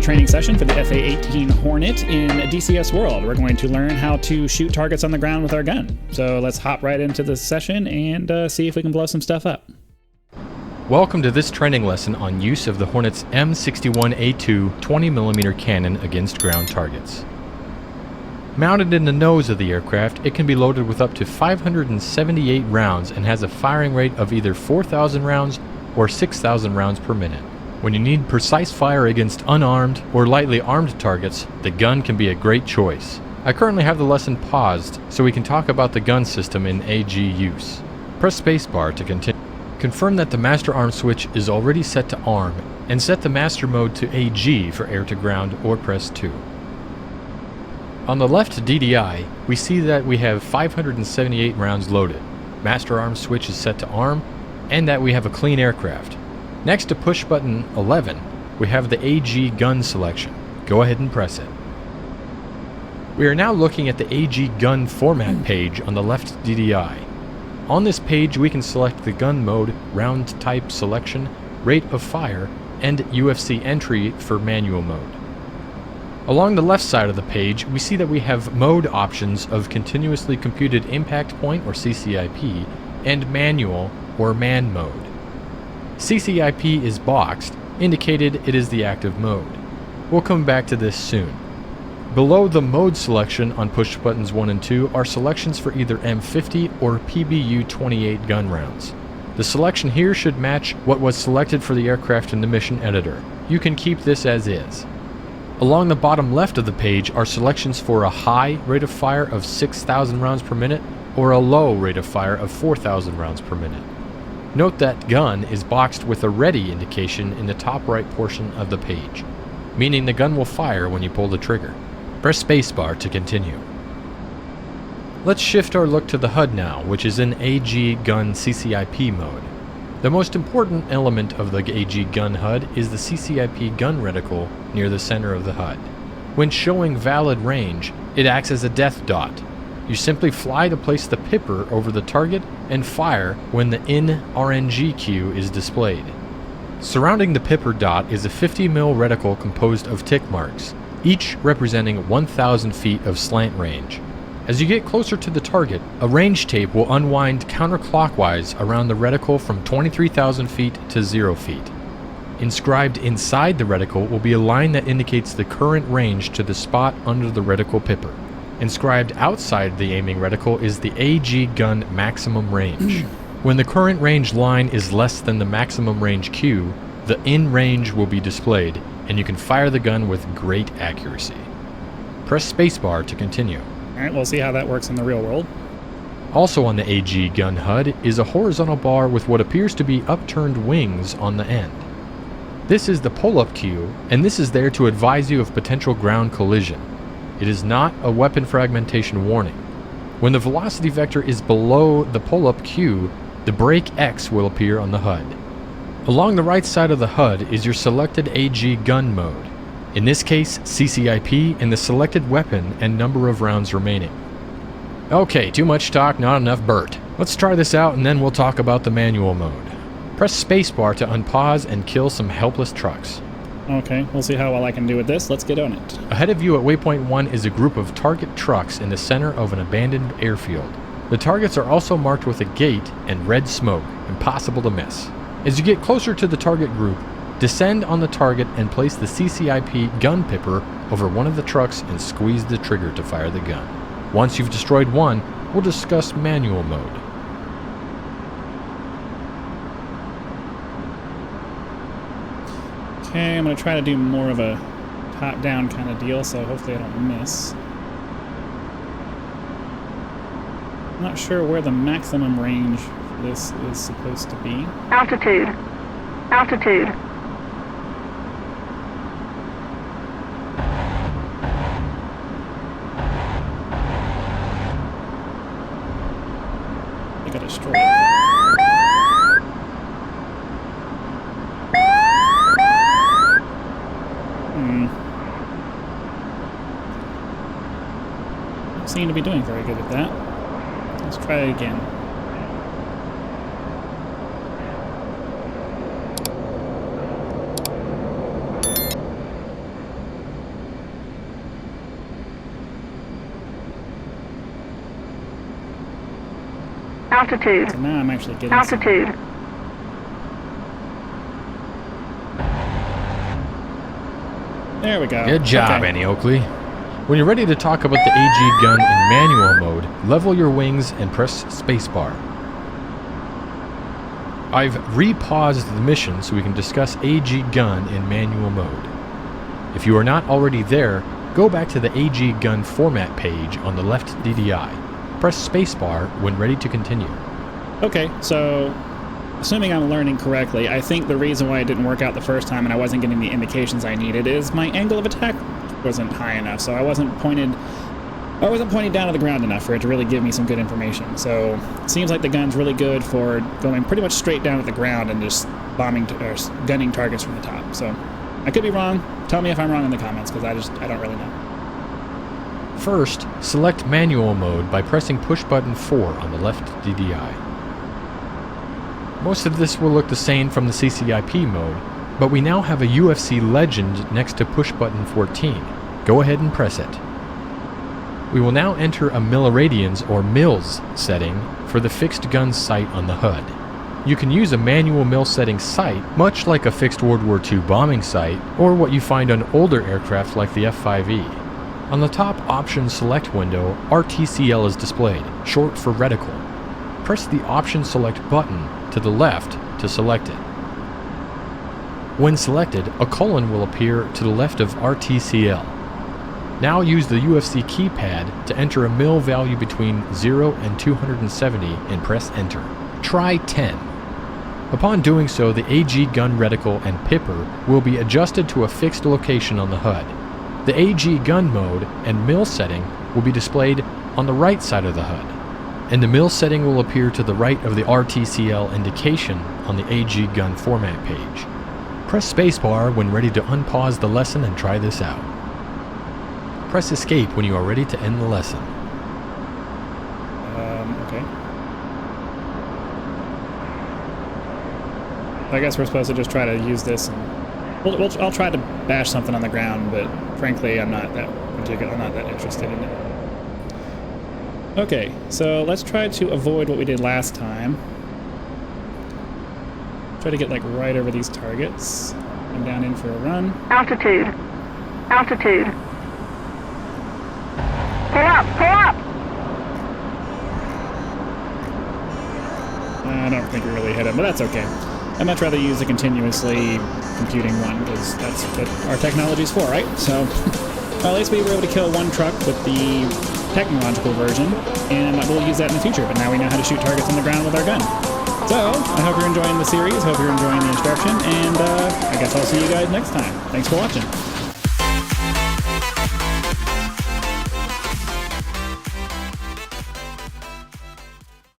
training session for the A-18 Hornet in DCS World. We're going to learn how to shoot targets on the ground with our gun. So let's hop right into the session and see if we can blow some stuff up. Welcome to this training lesson on use of the Hornet's M61A2 20mm cannon against ground targets. Mounted in the nose of the aircraft, it can be loaded with up to 578 rounds and has a firing rate of either 4,000 rounds or 6,000 rounds per minute. When you need precise fire against unarmed or lightly armed targets, the gun can be a great choice. I currently have the lesson paused so we can talk about the gun system in AG use. Press spacebar to continue. Confirm that the master arm switch is already set to arm and set the master mode to AG for air to ground, or press 2. On the left DDI, we see that we have 578 rounds loaded. Master arm switch is set to arm and that we have a clean aircraft. Next to push button 11, we have the AG gun selection. Go ahead and press it. We are now looking at the AG gun format page on the left DDI. On this page we can select the gun mode, round type selection, rate of fire, and UFC entry for manual mode. Along the left side of the page we see that we have mode options of continuously computed impact point, or CCIP, and manual or man mode. CCIP is boxed, indicated it is the active mode. We'll come back to this soon. Below the mode selection on push buttons 1 and 2 are selections for either M50 or PBU-28 gun rounds. The selection here should match what was selected for the aircraft in the mission editor. You can keep this as is. Along the bottom left of the page are selections for a high rate of fire of 6,000 rounds per minute or a low rate of fire of 4,000 rounds per minute. Note that gun is boxed with a ready indication in the top right portion of the page, meaning the gun will fire when you pull the trigger. Press spacebar to continue. Let's shift our look to the HUD now, which is in AG Gun CCIP mode. The most important element of the AG Gun HUD is the CCIP gun reticle near the center of the HUD. When showing valid range, it acts as a death dot. You simply fly to place the pipper over the target and fire when the in-RNG cue is displayed. Surrounding the pipper dot is a 50mm reticle composed of tick marks, each representing 1,000 feet of slant range. As you get closer to the target, a range tape will unwind counterclockwise around the reticle from 23,000 feet to 0 feet. Inscribed inside the reticle will be a line that indicates the current range to the spot under the reticle pipper. Inscribed outside the aiming reticle is the AG gun maximum range. When the current range line is less than the maximum range cue, the in range will be displayed, and you can fire the gun with great accuracy. Press spacebar to continue. Alright, we'll see how that works in the real world. Also on the AG gun HUD is a horizontal bar with what appears to be upturned wings on the end. This is the pull-up cue, and this is there to advise you of potential ground collision. It is not a weapon fragmentation warning. When the velocity vector is below the pull-up cue, the brake X will appear on the HUD. Along the right side of the HUD is your selected AG gun mode. In this case, CCIP and the selected weapon and number of rounds remaining. Okay, too much talk, not enough Bert. Let's try this out and then we'll talk about the manual mode. Press spacebar to unpause and kill some helpless trucks. Okay, we'll see how well I can do with this. Let's get on it. Ahead of you at waypoint 1 is a group of target trucks in the center of an abandoned airfield. The targets are also marked with a gate and red smoke, impossible to miss. As you get closer to the target group, descend on the target and place the CCIP gun pipper over one of the trucks and squeeze the trigger to fire the gun. Once you've destroyed one, we'll discuss manual mode. Okay, I'm going to try to do more of a top-down kind of deal, so hopefully I don't miss. I'm not sure where the maximum range for this is supposed to be. Altitude. Altitude. I got a stroke. Don't seem to be doing very good at that. Let's try it again. Altitude. So now I'm actually getting Altitude. There we go. Good job, Okay. Annie Oakley. When you're ready to talk about the AG gun in manual mode, level your wings and press spacebar. I've re-paused the mission so we can discuss AG gun in manual mode. If you are not already there, go back to the AG gun format page on the left DDI. Press spacebar when ready to continue. Okay, so assuming I'm learning correctly, I think the reason why it didn't work out the first time and I wasn't getting the indications I needed is my angle of attack wasn't high enough, so I wasn't pointed down to the ground enough for it to really give me some good information. So it seems like the gun's really good for going pretty much straight down at the ground and just bombing or gunning targets from the top. So I could be wrong. Tell me if I'm wrong in the comments, because I don't really know. First, select manual mode by pressing push button 4 on the left DDI. Most of this will look the same from the CCIP mode, but we now have a UFC legend next to push button 14. Go ahead and press it. We will now enter a milliradians or mils setting for the fixed gun sight on the HUD. You can use a manual mil setting sight, much like a fixed World War II bombing sight, or what you find on older aircraft like the F-5E. On the top option select window, RTCL is displayed, short for reticle. Press the option select button to the left to select it. When selected, a colon will appear to the left of RTCL. Now use the UFC keypad to enter a mil value between 0 and 270 and press enter. Try 10. Upon doing so, the AG gun reticle and pipper will be adjusted to a fixed location on the HUD. The AG gun mode and mil setting will be displayed on the right side of the HUD, and the mil setting will appear to the right of the RTCL indication on the AG gun format page. Press spacebar when ready to unpause the lesson and try this out. Press escape when you are ready to end the lesson. Okay. I guess we're supposed to just try to use this, and I'll try to bash something on the ground, but frankly, I'm not that interested in it. Okay, so let's try to avoid what we did last time. Try to get like right over these targets. I'm down in for a run. Altitude. Altitude. Pull up! Pull up! I don't think we really hit him, but that's okay. I'd much rather use a continuously computing one, because that's what our technology is for, right? So, well, at least we were able to kill one truck with the technological version, and we'll use that in the future, but now we know how to shoot targets on the ground with our gun. So, I hope you're enjoying the series, hope you're enjoying the instruction, and I guess I'll see you guys next time. Thanks for watching.